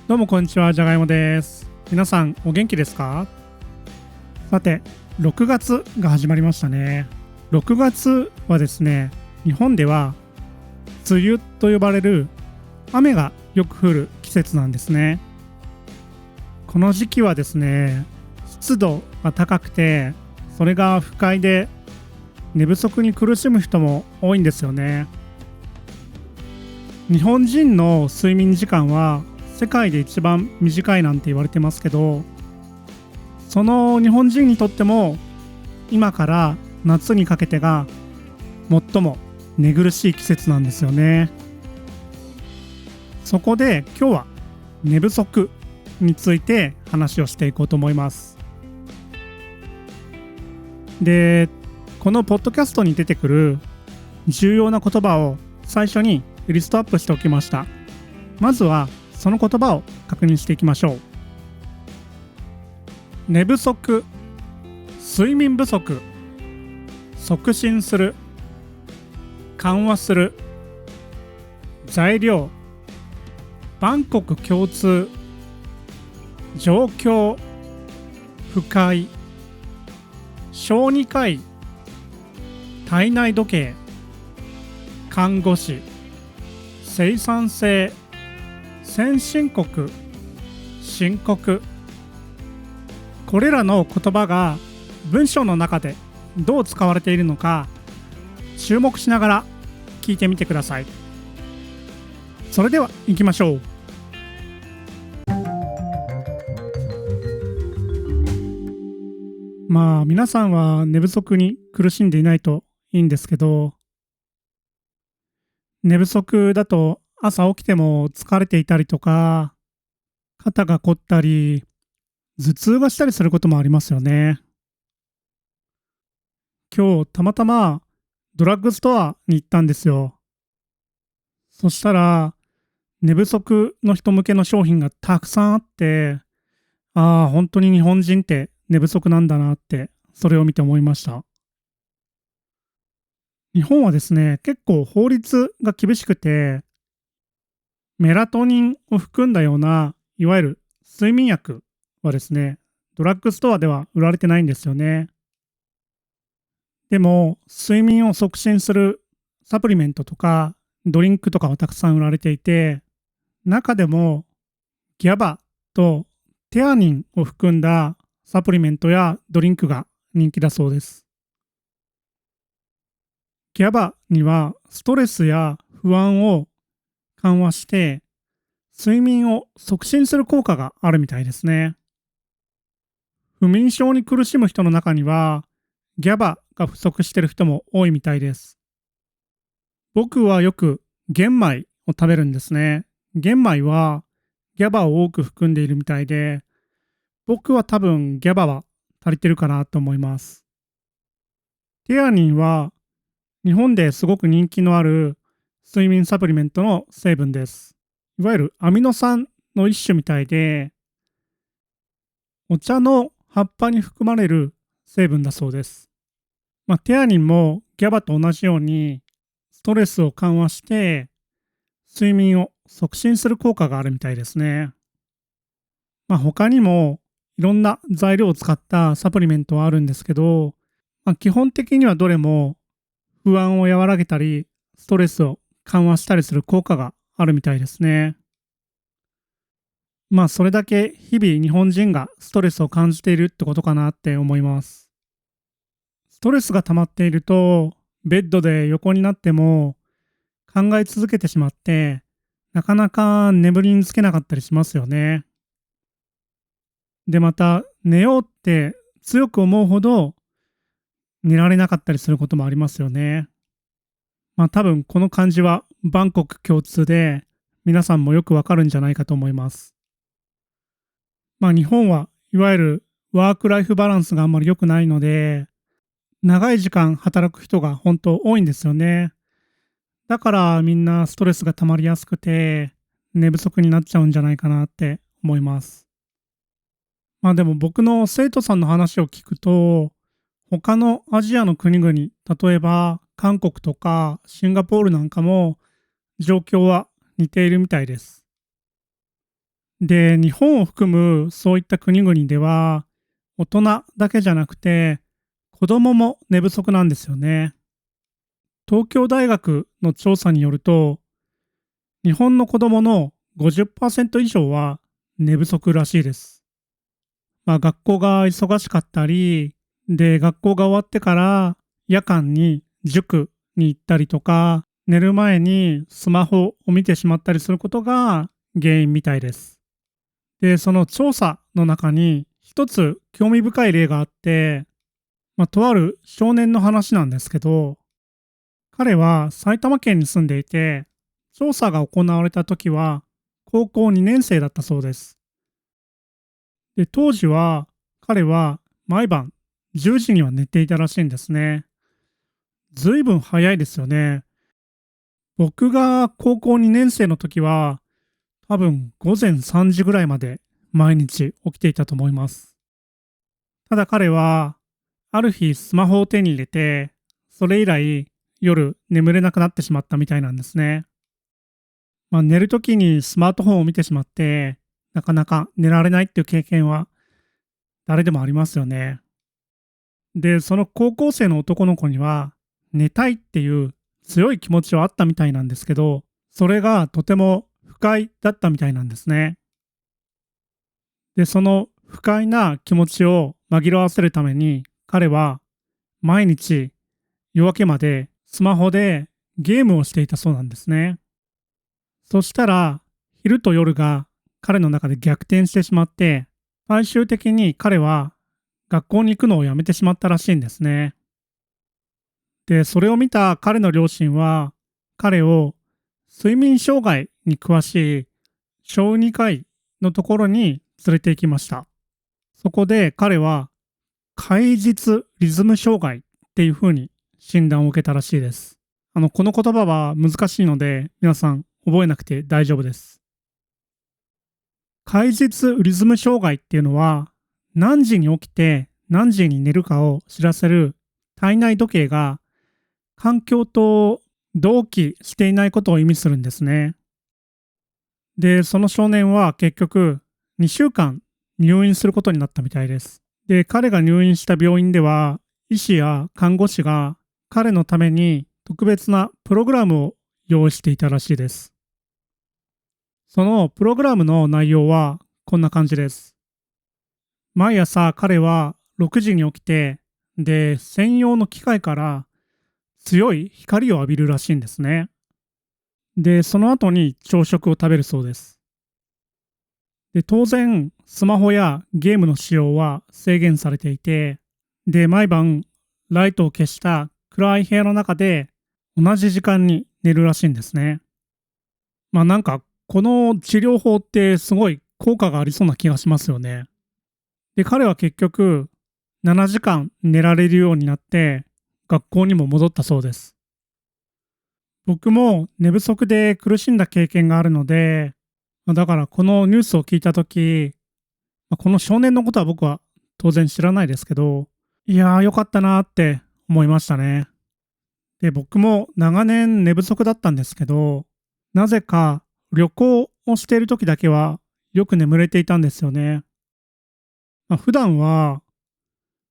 どうもこんにちは、じゃがいもです。皆さんお元気ですか？さて、6月が始まりましたね。6月はですね、日本では梅雨と呼ばれる雨がよく降る季節なんですね。この時期はですね、湿度が高くて、それが不快で寝不足に苦しむ人も多いんですよね。日本人の睡眠時間は世界で一番短いなんて言われてますけど、その日本人にとっても今から夏にかけてが最も寝苦しい季節なんですよね。そこで今日は寝不足について話をしていこうと思います。で、このポッドキャストに出てくる重要な言葉を最初にリストアップしておきました。まずはその言葉を確認していきましょう。寝不足、睡眠不足、促進する、緩和する、材料、万国共通、状況、不快、小児科医、体内時計、看護師、生産性、先進国、深刻。これらの言葉が文章の中でどう使われているのか注目しながら聞いてみてください。それでは行きましょう。皆さんは寝不足に苦しんでいないといいんですけど、寝不足だと朝起きても疲れていたりとか、肩が凝ったり、頭痛がしたりすることもありますよね。今日たまたまドラッグストアに行ったんですよ。そしたら寝不足の人向けの商品がたくさんあって、本当に日本人って寝不足なんだなって、それを見て思いました。日本はですね、結構法律が厳しくて、メラトニンを含んだような、いわゆる睡眠薬はですね、ドラッグストアでは売られてないんですよね。でも、睡眠を促進するサプリメントとか、ドリンクとかはたくさん売られていて、中でも GABA とテアニンを含んだサプリメントやドリンクが人気だそうです。GABA にはストレスや不安を緩和して睡眠を促進する効果があるみたいですね。不眠症に苦しむ人の中には GABA が不足している人も多いみたいです。僕はよく玄米を食べるんですね。玄米は GABA を多く含んでいるみたいで、僕は多分 GABA は足りてるかなと思います。テアニンは日本ですごく人気のある睡眠サプリメントの成分です。いわゆるアミノ酸の一種みたいで、お茶の葉っぱに含まれる成分だそうです。テアニンも GABA と同じようにストレスを緩和して睡眠を促進する効果があるみたいですね。他にもいろんな材料を使ったサプリメントはあるんですけど、基本的にはどれも不安を和らげたり、ストレスを緩和したりする効果があるみたいですね。それだけ日々日本人がストレスを感じているってことかなって思います。ストレスが溜まっていると、ベッドで横になっても考え続けてしまって、なかなか眠りにつけなかったりしますよね。で、また寝ようって強く思うほど寝られなかったりすることもありますよね。多分この感じは万国共通で皆さんもよくわかるんじゃないかと思います。日本はいわゆるワークライフバランスがあんまり良くないので、長い時間働く人が本当多いんですよね。だからみんなストレスが溜まりやすくて寝不足になっちゃうんじゃないかなって思います。でも僕の生徒さんの話を聞くと、他のアジアの国々、例えば韓国とかシンガポールなんかも状況は似ているみたいです。で、日本を含むそういった国々では、大人だけじゃなくて、子供も寝不足なんですよね。東京大学の調査によると、日本の子供の50%以上は寝不足らしいです。学校が忙しかったり、で、学校が終わってから夜間に塾に行ったりとか、寝る前にスマホを見てしまったりすることが原因みたいです。で、その調査の中に一つ興味深い例があって、とある少年の話なんですけど、彼は埼玉県に住んでいて、調査が行われた時は高校2年生だったそうです。で、当時は彼は毎晩10時には寝ていたらしいんですね。ずいぶん早いですよね。僕が高校2年生の時は多分午前3時ぐらいまで毎日起きていたと思います。ただ彼はある日スマホを手に入れて、それ以来夜眠れなくなってしまったみたいなんですね。寝る時にスマートフォンを見てしまって、なかなか寝られないっていう経験は誰でもありますよね。で、その高校生の男の子には、寝たいっていう強い気持ちはあったみたいなんですけど、それがとても不快だったみたいなんですね。で、その不快な気持ちを紛らわせるために、彼は毎日夜明けまでスマホでゲームをしていたそうなんですね。そしたら、昼と夜が彼の中で逆転してしまって、最終的に彼は学校に行くのをやめてしまったらしいんですね。で、それを見た彼の両親は、彼を睡眠障害に詳しい小児科医のところに連れて行きました。そこで彼は、壊日リズム障害っていうふうに診断を受けたらしいです。この言葉は難しいので、皆さん覚えなくて大丈夫です。壊日リズム障害っていうのは、何時に起きて何時に寝るかを知らせる体内時計が環境と同期していないことを意味するんですね。で、その少年は結局2週間入院することになったみたいです。で、彼が入院した病院では、医師や看護師が彼のために特別なプログラムを用意していたらしいです。そのプログラムの内容はこんな感じです。毎朝彼は6時に起きて、で、専用の機械から強い光を浴びるらしいんですね。で、その後に朝食を食べるそうです。で、当然、スマホやゲームの使用は制限されていて、で、毎晩、ライトを消した暗い部屋の中で同じ時間に寝るらしいんですね。なんか、この治療法ってすごい効果がありそうな気がしますよね。で、彼は結局、7時間寝られるようになって、学校にも戻ったそうです。僕も寝不足で苦しんだ経験があるので、だからこのニュースを聞いたとき、この少年のことは僕は当然知らないですけど、いやーよかったなーって思いましたね。で、僕も長年寝不足だったんですけど、なぜか旅行をしている時だけはよく眠れていたんですよね。普段は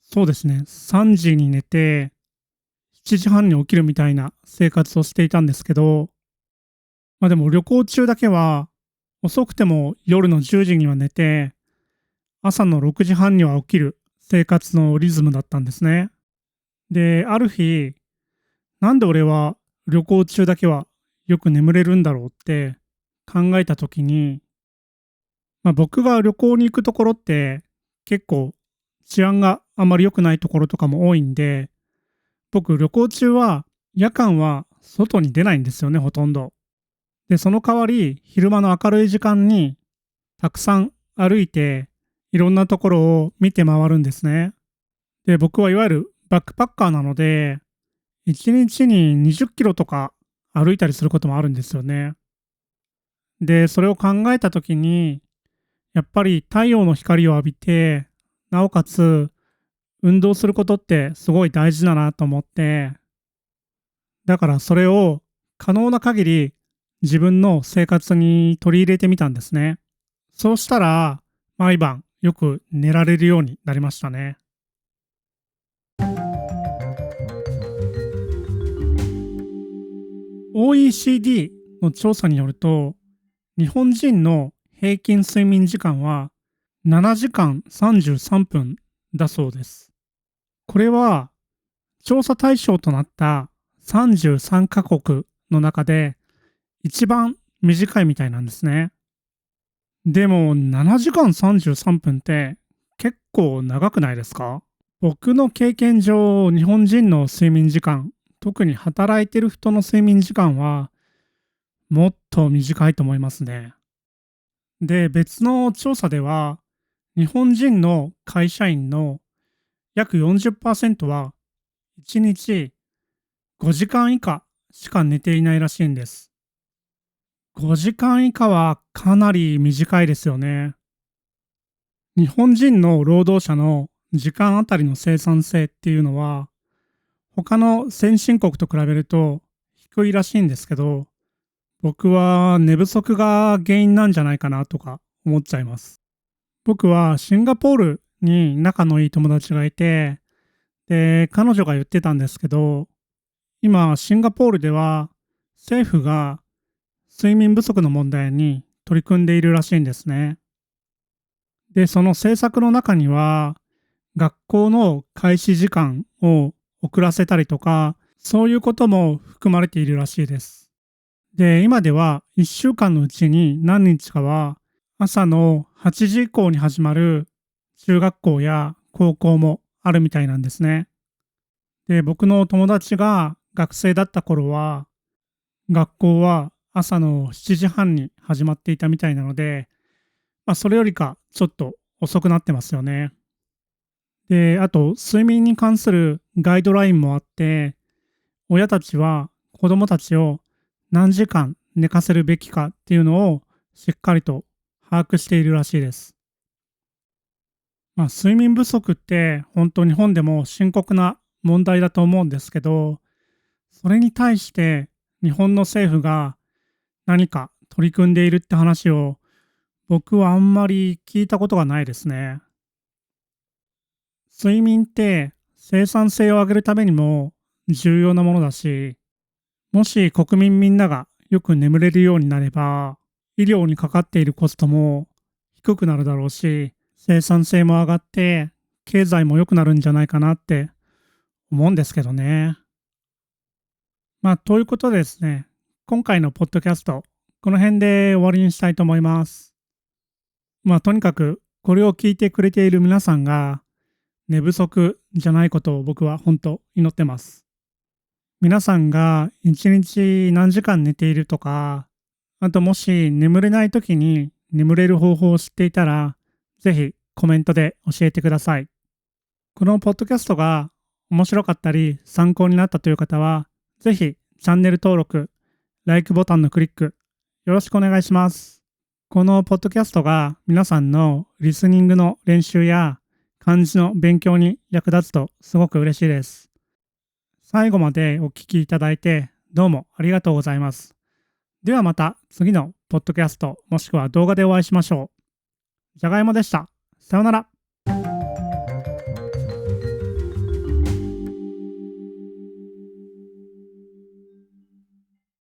そうですね、3時に寝て7時半に起きるみたいな生活をしていたんですけど、でも旅行中だけは遅くても夜の10時には寝て、朝の6時半には起きる生活のリズムだったんですね。で、ある日、なんで俺は旅行中だけはよく眠れるんだろうって考えた時に、僕が旅行に行くところって結構治安があまり良くないところとかも多いんで、僕旅行中は夜間は外に出ないんですよね、ほとんど。で、その代わり昼間の明るい時間にたくさん歩いていろんなところを見て回るんですね。で、僕はいわゆるバックパッカーなので、1日に20キロとか歩いたりすることもあるんですよね。で、それを考えたときに、やっぱり太陽の光を浴びて、なおかつ運動することってすごい大事だなと思って、だからそれを可能な限り自分の生活に取り入れてみたんですね。そうしたら、毎晩よく寝られるようになりましたね。OECD の調査によると、日本人の平均睡眠時間は7時間33分だそうです。これは調査対象となった33カ国の中で一番短いみたいなんですね。でも7時間33分って結構長くないですか？僕の経験上、日本人の睡眠時間、特に働いてる人の睡眠時間はもっと短いと思いますね。で、別の調査では、日本人の会社員の約40%は1日5時間以下しか寝ていないらしいんです。5時間以下はかなり短いですよね。日本人の労働者の時間あたりの生産性っていうのは、他の先進国と比べると低いらしいんですけど、僕は寝不足が原因なんじゃないかなとか思っちゃいます。僕はシンガポールに仲のいい友達がいて、で、彼女が言ってたんですけど、今、シンガポールでは政府が睡眠不足の問題に取り組んでいるらしいんですね。で、その政策の中には、学校の開始時間を遅らせたりとか、そういうことも含まれているらしいです。で、今では1週間のうちに何日かは朝の8時以降に始まる中学校や高校もあるみたいなんですね。で、僕の友達が学生だった頃は、学校は朝の7時半に始まっていたみたいなので、それよりかちょっと遅くなってますよね。で、あと、睡眠に関するガイドラインもあって、親たちは子供たちを何時間寝かせるべきかっていうのをしっかりと把握しているらしいです。睡眠不足って本当日本でも深刻な問題だと思うんですけど、それに対して日本の政府が何か取り組んでいるって話を僕はあんまり聞いたことがないですね。睡眠って生産性を上げるためにも重要なものだし、もし国民みんながよく眠れるようになれば、医療にかかっているコストも低くなるだろうし、生産性も上がって経済も良くなるんじゃないかなって思うんですけどね。ということでですね、今回のポッドキャスト、この辺で終わりにしたいと思います。とにかくこれを聞いてくれている皆さんが寝不足じゃないことを僕は本当祈ってます。皆さんが一日何時間寝ているとか、あともし眠れない時に眠れる方法を知っていたら、ぜひコメントで教えてください。このポッドキャストが面白かったり参考になったという方は、ぜひチャンネル登録、LIKE ボタンのクリック、よろしくお願いします。このポッドキャストが皆さんのリスニングの練習や漢字の勉強に役立つとすごく嬉しいです。最後までお聞きいただいてどうもありがとうございます。ではまた次のポッドキャストもしくは動画でお会いしましょう。じゃがいもでした。さようなら。